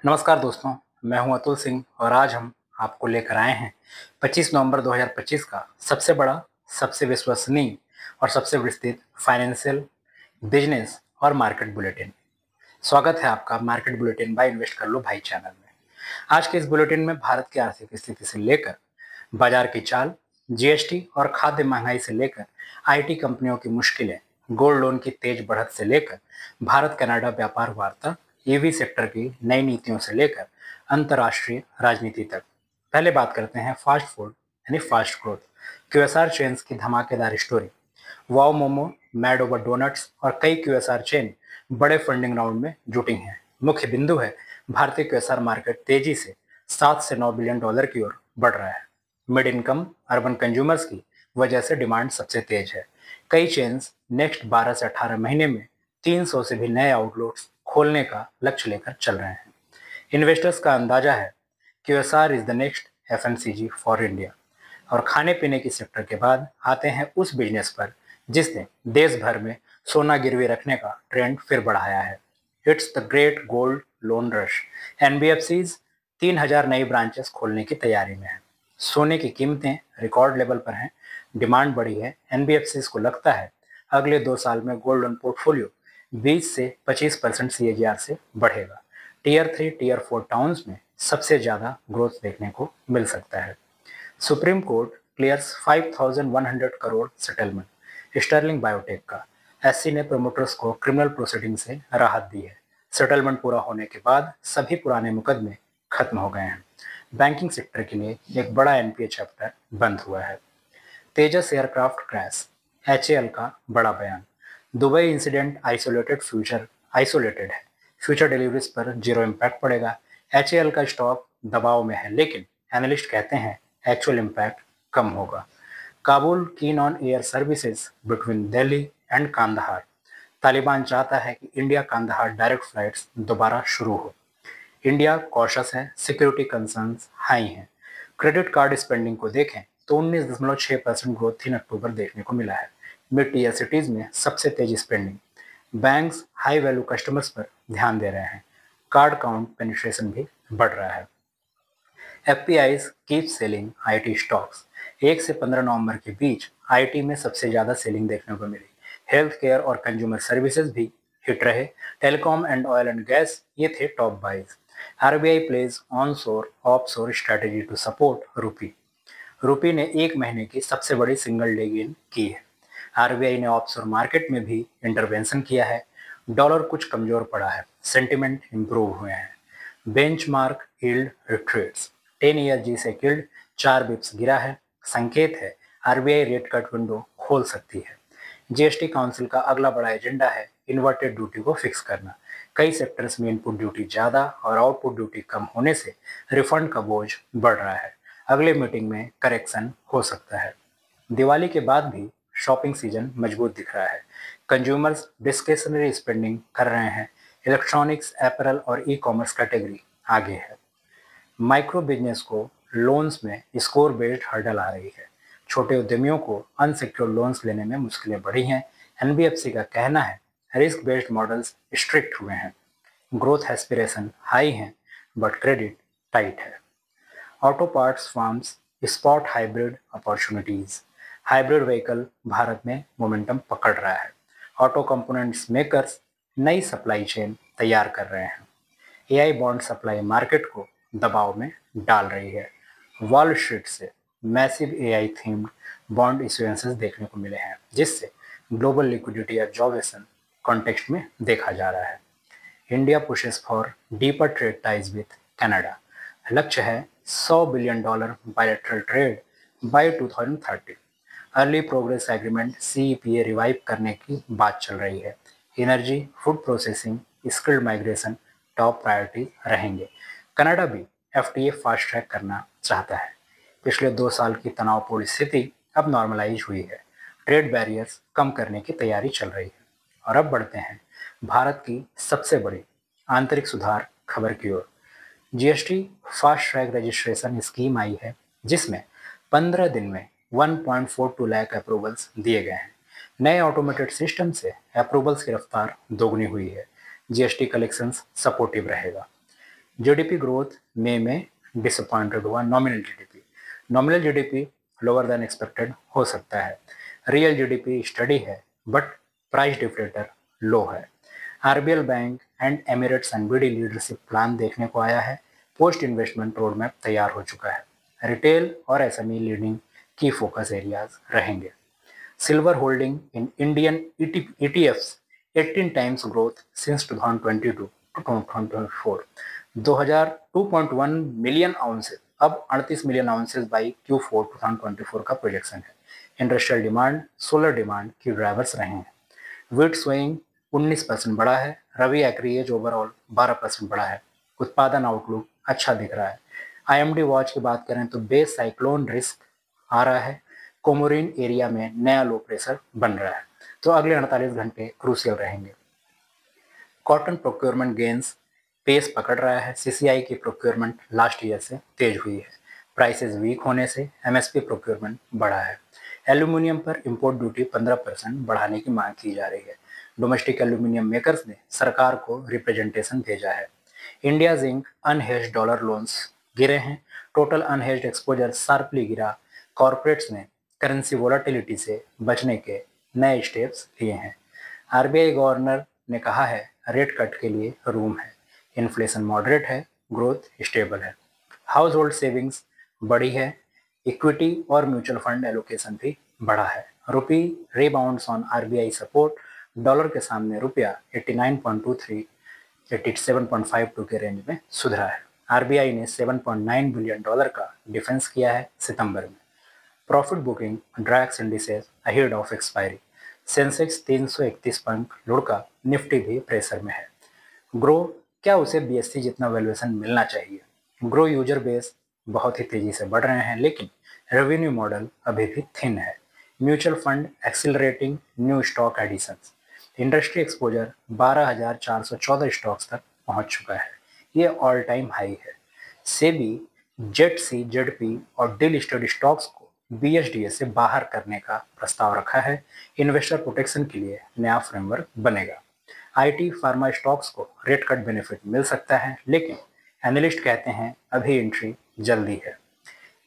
नमस्कार दोस्तों, मैं हूं अतुल सिंह और आज हम आपको लेकर आए हैं 25 नवंबर 2025 का सबसे बड़ा, सबसे विश्वसनीय और सबसे विस्तृत फाइनेंशियल, बिजनेस और मार्केट बुलेटिन। स्वागत है आपका मार्केट बुलेटिन बाय इन्वेस्ट कर लो भाई चैनल में। आज के इस बुलेटिन में भारत की आर्थिक स्थिति से लेकर बाजार की चाल, जीएसटी और खाद्य महंगाई से लेकर आईटी कंपनियों की मुश्किलें, गोल्ड लोन की तेज बढ़त से लेकर भारत कनाडा व्यापार वार्ता, ईवी सेक्टर की नई नीतियों से लेकर अंतर्राष्ट्रीय राजनीति तक। पहले बात करते हैं फास्ट फूड यानी फास्ट ग्रोथ। क्यूएसआर चेन्स की धमाकेदार story. Wow momo, mad over donuts और कई क्यूएसआर चेन बड़े फंडिंग राउंड में जुटी हैं। मुख्य बिंदु है भारतीय क्यूएसआर मार्केट तेजी से 7 से 9 बिलियन डॉलर की ओर बढ़ रहा है। मिड इनकम अर्बन कंज्यूमर्स की वजह से डिमांड सबसे तेज है। कई चेन्स नेक्स्ट 12 से 18 महीने में 300 से भी नए आउटलेट्स खोलने का लक्ष्य लेकर चल रहे हैं। इन्वेस्टर्स का अंदाजा है QSR is the next FMCG for India. और खाने पीने की सेक्टर के बाद आते हैं उस बिजनेस पर जिसने देश भर में सोना गिरवी रखने का ट्रेंड फिर बढ़ाया है। It's the great gold loan rush. NBFCs 3000 नई ब्रांचेस खोलने की तैयारी में है। सोने की कीमतें रिकॉर्ड लेवल पर हैं, डिमांड बढ़ी है। एनबीएफसीज को लगता है अगले 2 साल में गोल्ड लोन पोर्टफोलियो 20 से 25% सीएजीआर से बढ़ेगा। टीयर 3 टीयर 4 टाउन्स में सबसे ज्यादा ग्रोथ देखने को मिल सकता है। Supreme court clears 5100 crore settlement sterling biotech का। एससी ने प्रमोटर्स को क्रिमिनल प्रोसीडिंग से राहत दी है। सेटलमेंट पूरा होने के बाद सभी पुराने मुकदमे खत्म हो गए हैं। बैंकिंग सेक्टर के लिए एक बड़ा एनपीए चैप्टर बंद हुआ है। तेजस एयरक्राफ्ट क्रैश, एचएएल का बड़ा बयान। दुबई इंसिडेंट आइसोलेटेड है। फ्यूचर डिलीवरीज पर जीरो इम्पैक्ट पड़ेगा। एचएएल का स्टॉक दबाव में है, लेकिन एनालिस्ट कहते हैं एक्चुअल इम्पैक्ट कम होगा। Kabul keen on air services between Delhi and Kandahar. Taliban चाहता है कि इंडिया कांधार डायरेक्ट फ्लाइट्स दोबारा शुरू हो। इंडिया कॉशस है, सिक्योरिटी कंसर्न्स हाई हैं। क्रेडिट कार्ड स्पेंडिंग को देखें तो 19.6% ग्रोथ 3 अक्टूबर देखने को मिला है। मिड टीयर सिटीज में सबसे तेज spending. Banks high value customers पर ध्यान दे रहे हैं। कार्ड काउंट पेनिट्रेशन भी बढ़ रहा है। एफपीआईज कीप सेलिंग आईटी स्टॉक्स। 1 से 15 नवंबर के बीच आईटी में सबसे ज्यादा सेलिंग देखने को मिली। हेल्थ केयर और कंज्यूमर सर्विसेज भी हिट रहे। Telecom and oil and gas ये थे top buys. RBI pledge on shore off shore strategy to support rupee. Rupee ने एक महीने की सबसे बड़ी सिंगल डे गेन की है। आरबीआई ने ऑफशोर मार्केट में भी इंटरवेंशन किया है। डॉलर कुछ कमजोर पड़ा है, सेंटिमेंट इंप्रूव हुए हैं। Benchmark yield retreats. 10 ईयर जी से यील्ड 4 बिप्स गिरा है। संकेत है आरबीआई रेट कट विंडो खोल सकती है। जीएसटी काउंसिल का अगला बड़ा एजेंडा है इन्वर्टेड ड्यूटी को फिक्स करना। कई सेक्टर्स में इनपुट ड्यूटी ज्यादा और आउटपुट ड्यूटी कम होने से रिफंड का बोझ बढ़ रहा है। अगले मीटिंग में करेक्शन हो सकता है। दिवाली के बाद भी शॉपिंग सीजन मजबूत दिख रहा है। कंज्यूमर्स डिस्क्रिशनरी स्पेंडिंग कर रहे हैं। इलेक्ट्रॉनिक्स, एपरल और ई कॉमर्स कैटेगरी आगे है। माइक्रो बिजनेस को लोन्स में स्कोर बेस्ड हर्डल आ रही है। छोटे उद्यमियों को अनसिक्योर्ड लोन्स लेने में मुश्किलें बढ़ी हैं। एनबीएफसी का कहना है रिस्क बेस्ड मॉडल्स स्ट्रिक्ट हुए हैं। ग्रोथ एस्पिरेशन हाई हैं बट क्रेडिट टाइट है। Auto parts farms spot hybrid opportunities. Hybrid vehicle Bharat में मोमेंटम पकड़ रहा है। ऑटो कंपोनेंट्स मेकर्स नई सप्लाई चेन तैयार कर रहे हैं। एआई बॉन्ड सप्लाई मार्केट को दबाव में डाल रही है। वॉल स्ट्रीट से मैसिव एआई थीम्ड बॉन्ड इश्यूएंसेस देखने को मिले हैं, जिससे ग्लोबल लिक्विडिटी एब्जॉर्बेशन कॉन्टेक्स्ट में देखा जा रहा है। India pushes for deeper trade ties with Canada. लक्ष्य है $100 billion bilateral trade by 2030। Early progress agreement CEPA revive करने की बात चल रही है। Energy, food processing, skilled migration top priority रहेंगे। कनाडा भी एफटीए फास्ट ट्रैक करना चाहता है। पिछले 2 साल की तनावपूर्ण स्थिति अब नॉर्मलाइज हुई है। ट्रेड बैरियर्स कम करने की तैयारी चल रही है। और अब बढ़ते हैं भारत की सबसे बड़ी आंतरिक सुधार खबर की ओर। GST fast track registration scheme आई है, जिसमें 15 दिन में 1.42 लाख अप्रूवल्स दिए गए हैं। नए ऑटोमेटेड सिस्टम से अप्रूवल्स की रफ्तार दोगुनी हुई है। जीएसटी कलेक्शंस सपोर्टिव रहेगा। जीडीपी ग्रोथ मई में डिसअपॉइंटेड हुआ। Nominal GDP lower than expected हो सकता है। रियल जीडीपी स्टडी है बट प्राइस डिफ्लेटर लो है। RBL bank and Emirates NBD leadership plan देखने को आया है। पोस्ट इन्वेस्टमेंट रोड मैप तैयार हो चुका है। रिटेल और एसएमई लीडिंग की फोकस एरियाज रहेंगे। Silver holding in Indian ETFs 18 times growth since 2022 to 2024। 2.1 million ounces अब 38 मिलियन आउंसेस बाई Q4 2024 का प्रोजेक्शन है। इंडस्ट्रियल डिमांड, सोलर डिमांड की ड्राइवर्स रहे हैं। वीट स्विंग 19% बढ़ा है। रवि एग्रीएज ओवरऑल 12% बढ़ा है। उत्पादन आउटलुक अच्छा दिख रहा है। आईएमडी वॉच की बात करें तो बेस साइक्लोन रिस्क आ रहा है। कोमोरिन एरिया में नया लो प्रेशर बन रहा है। तो अगले 48 घंटे क्रूशियल रहेंगे। कॉटन प्रोक्योरमेंट गेंस पेस पकड़ रहा है। सीसीआई की प्रोक्योरमेंट लास्ट ईयर से तेज हुई है। प्राइसेस वीक होने से एमएसपी प्रोक्योरमेंट बढ़ा है। एल्यूमिनियम पर इंपोर्ट ड्यूटी 15% बढ़ाने की मांग की जा रही है। डोमेस्टिक एल्यूमिनियम मेकर्स ने सरकार को रिप्रेजेंटेशन भेजा है। India zinc unhedged dollar loans गिरे हैं। टोटल अनहेज्ड एक्सपोजर शार्पली गिरा। कॉर्पोरेट्स ने करेंसी वोलाटिलिटी से बचने के नए स्टेप्स लिए हैं। आरबीआई गवर्नर ने कहा है रेट कट के लिए रूम है। इन्फ्लेशन मॉडरेट है, ग्रोथ स्टेबल है। हाउस होल्ड सेविंग्स बढ़ी है। इक्विटी और म्यूचुअल फंड एलोकेशन भी बढ़ा है। Rupee rebounds on RBI support. Dollar के सामने रुपया 89.23 87.52 के रेंज में सुधरा है। आरबीआई ने 7.9 बिलियन डॉलर का डिफेंस किया है सितंबर में। Profit booking drags indices ahead of expiry. Sensex 331 point लुढ़का। निफ्टी भी प्रेशर में है। ग्रो क्या उसे बीएससी जितना वैल्यूएशन मिलना चाहिए? ग्रो यूजर बेस बहुत ही तेजी से बढ़ रहे हैं लेकिन रेवेन्यू मॉडल अभी भी थिन है। Mutual fund accelerating new stock additions. Industry exposure 12,414 stocks तक पहुंच चुका है। ये ऑल टाइम हाई है। सेबी जेडसी जेडपी और डी लिस्टेड स्टॉक्स को बीएसडीएस से बाहर करने का प्रस्ताव रखा है। इन्वेस्टर प्रोटेक्शन के लिए नया फ्रेमवर्क बनेगा। आईटी फार्मा स्टॉक्स को रेट कट बेनिफिट मिल सकता है लेकिन एनालिस्ट कहते हैं अभी एंट्री जल्दी है।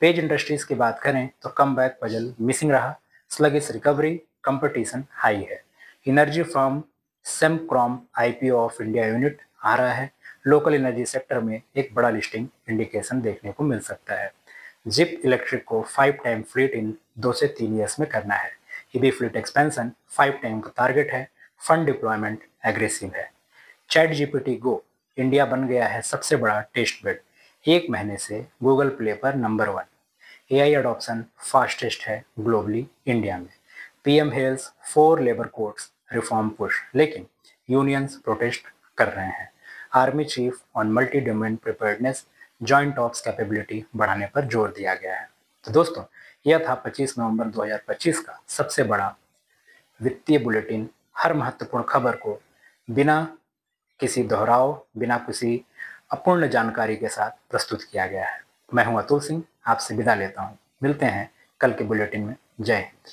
पेज इंडस्ट्रीज की बात करें तो कम बैक पजल मिसिंग रहा। स्लगिश रिकवरी, कंपटीशन हाई है। Energy firm Sembcorp IPO of India unit आ रहा है। लोकल एनर्जी सेक्टर में एक बड़ा लिस्टिंग इंडिकेशन देखने को मिल सकता है। जिप इलेक्ट्रिक को 5 टाइम फ्लीट इन 2 से 3 ईयर्स में करना है। ईबी फ्लीट एक्सपेंशन 5 टाइम का टारगेट है। फंड डिप्लॉयमेंट एग्रेसिव है। चैट जीपीटी गो इंडिया बन गया है सबसे बड़ा टेस्ट बेड। एक महीने से गूगल प्ले पर नंबर 1। एआई अडॉप्शन फास्टेस्ट है ग्लोबली इंडिया में। PM hails 4 labour codes reform push लेकिन यूनियंस प्रोटेस्ट कर रहे हैं। Army chief on multi domain preparedness joint ops capability बढ़ाने पर जोर दिया गया है। तो दोस्तों यह था 25 नवंबर 2025 का सबसे बड़ा वित्तीय बुलेटिन। हर महत्वपूर्ण खबर को बिना किसी दोहराव, बिना किसी अपूर्ण जानकारी के साथ प्रस्तुत किया गया है। मैं हूं अतुल सिंह, आपसे विदा लेता हूं। मिलते हैं कल के बुलेटिन में। जय हिंद।